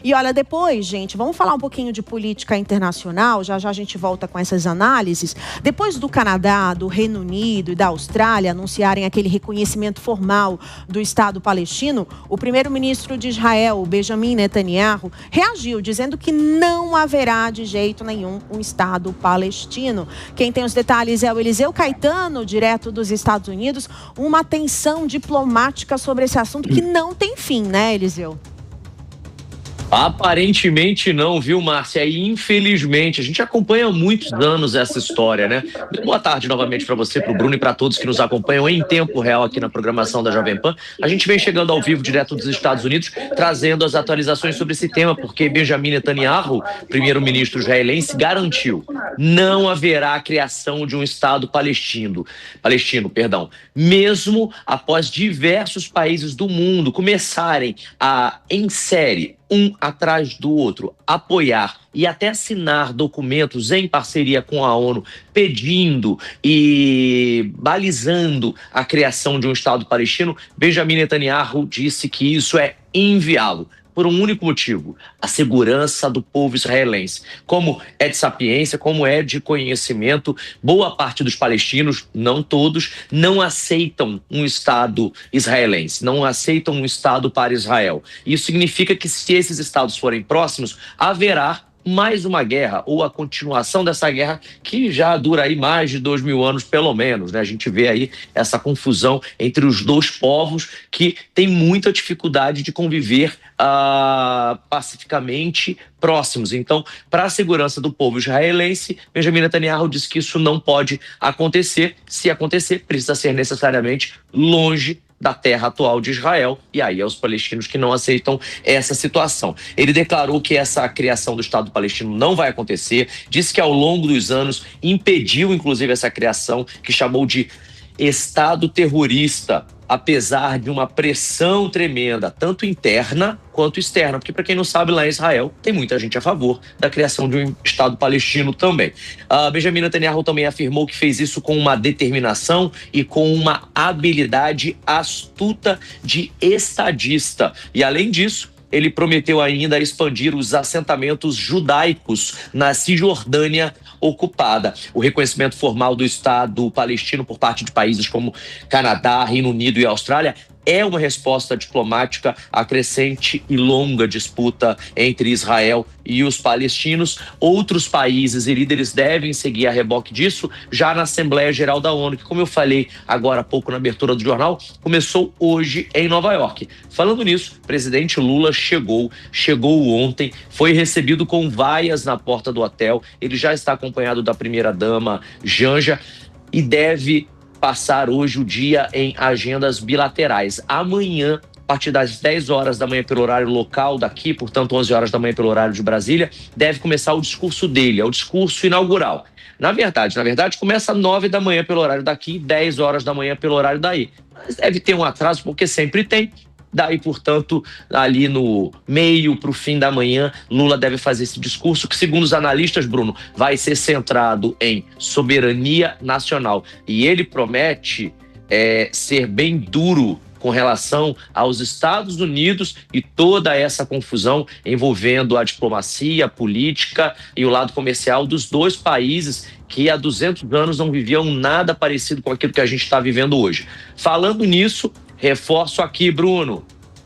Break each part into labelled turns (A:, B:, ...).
A: E olha, depois, gente, vamos falar um pouquinho de política internacional, já já a gente volta com essas análises. Depois do Canadá, do Reino Unido e da Austrália anunciarem aquele reconhecimento formal do Estado palestino, o primeiro-ministro de Israel, Benjamin Netanyahu, reagiu dizendo que não haverá de jeito nenhum um Estado palestino. Quem tem os detalhes é o Eliseu Caetano, direto dos Estados Unidos. Uma tensão diplomática sobre esse assunto que não tem fim, né, Eliseu?
B: Aparentemente não, viu, Márcia? E infelizmente, a gente acompanha há muitos anos essa história, né? Boa tarde novamente para você, para o Bruno e para todos que nos acompanham em tempo real aqui na programação da Jovem Pan. A gente vem chegando ao vivo direto dos Estados Unidos, trazendo as atualizações sobre esse tema, porque Benjamin Netanyahu, primeiro-ministro israelense, garantiu: não haverá a criação de um Estado palestino, mesmo após diversos países do mundo começarem a, em série, um atrás do outro, apoiar e até assinar documentos em parceria com a ONU, pedindo e balizando a criação de um Estado palestino. Benjamin Netanyahu disse que isso é inviável, por um único motivo: a segurança do povo israelense. Como é de sapiência, como é de conhecimento, boa parte dos palestinos, não todos, não aceitam um Estado israelense, não aceitam um Estado para Israel. Isso significa que, se esses estados forem próximos, haverá mais uma guerra, ou a continuação dessa guerra, que já dura aí mais de 2000 anos, pelo menos, né? A gente vê aí essa confusão entre os dois povos que têm muita dificuldade de conviver pacificamente próximos. Então, para a segurança do povo israelense, Benjamin Netanyahu disse que isso não pode acontecer. Se acontecer, precisa ser necessariamente longe da terra atual de Israel, e aí é os palestinos que não aceitam essa situação. Ele declarou que essa criação do Estado palestino não vai acontecer, disse que ao longo dos anos impediu inclusive essa criação, que chamou de Estado terrorista, apesar de uma pressão tremenda, tanto interna quanto externa, porque, para quem não sabe, lá em Israel tem muita gente a favor da criação de um Estado palestino também. Benjamin Netanyahu também afirmou que fez isso com uma determinação e com uma habilidade astuta de estadista. E, além disso, ele prometeu ainda expandir os assentamentos judaicos na Cisjordânia ocupada. O reconhecimento formal do Estado palestino por parte de países como Canadá, Reino Unido e Austrália é uma resposta diplomática à crescente e longa disputa entre Israel e os palestinos. Outros países e líderes devem seguir a reboque disso já na Assembleia Geral da ONU, que, como eu falei agora há pouco na abertura do jornal, começou hoje em Nova York. Falando nisso, o presidente Lula chegou ontem, foi recebido com vaias na porta do hotel. Ele já está acompanhado da primeira-dama Janja e deve passar hoje o dia em agendas bilaterais. Amanhã, a partir das 10 horas da manhã pelo horário local daqui, portanto 11 horas da manhã pelo horário de Brasília, deve começar o discurso dele, é o discurso inaugural. Na verdade, começa às 9 da manhã pelo horário daqui, 10 horas da manhã pelo horário daí. Mas deve ter um atraso, porque sempre tem. Daí, portanto, ali no meio para o fim da manhã, Lula deve fazer esse discurso que, segundo os analistas, Bruno, vai ser centrado em soberania nacional. E ele promete ser bem duro com relação aos Estados Unidos e toda essa confusão envolvendo a diplomacia, a política e o lado comercial dos dois países que há 200 anos não viviam nada parecido com aquilo que a gente está vivendo hoje. Falando nisso, reforço aqui, Bruno,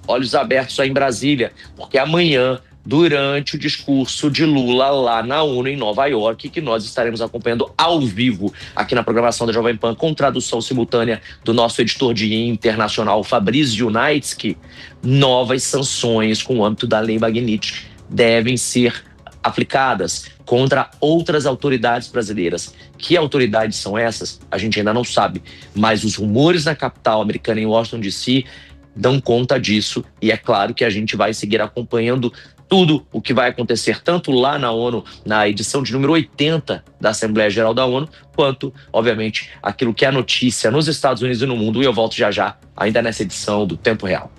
B: olhos abertos aí em Brasília, porque amanhã, durante o discurso de Lula lá na ONU em Nova York, que nós estaremos acompanhando ao vivo aqui na programação da Jovem Pan, com tradução simultânea do nosso editor de internacional, Fabrício Junaitsky, novas sanções com o âmbito da Lei Magnitsky devem ser aplicadas contra outras autoridades brasileiras. Que autoridades são essas? A gente ainda não sabe, mas os rumores na capital americana, em Washington DC, dão conta disso, e é claro que a gente vai seguir acompanhando tudo o que vai acontecer, tanto lá na ONU, na edição de número 80 da Assembleia Geral da ONU, quanto, obviamente, aquilo que é notícia nos Estados Unidos e no mundo. E eu volto já já, ainda nessa edição do Tempo Real.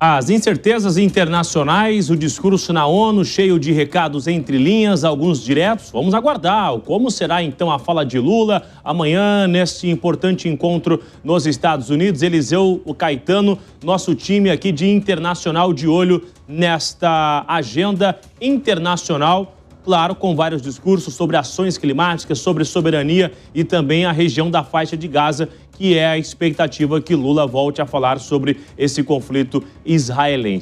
C: As incertezas internacionais, o discurso na ONU cheio de recados entre linhas, alguns diretos. Vamos aguardar como será então a fala de Lula amanhã neste importante encontro nos Estados Unidos. Eliseu Caetano, nosso time aqui de internacional de olho nesta agenda internacional. Claro, com vários discursos sobre ações climáticas, sobre soberania e também a região da faixa de Gaza, que é a expectativa que Lula volte a falar sobre esse conflito israelense.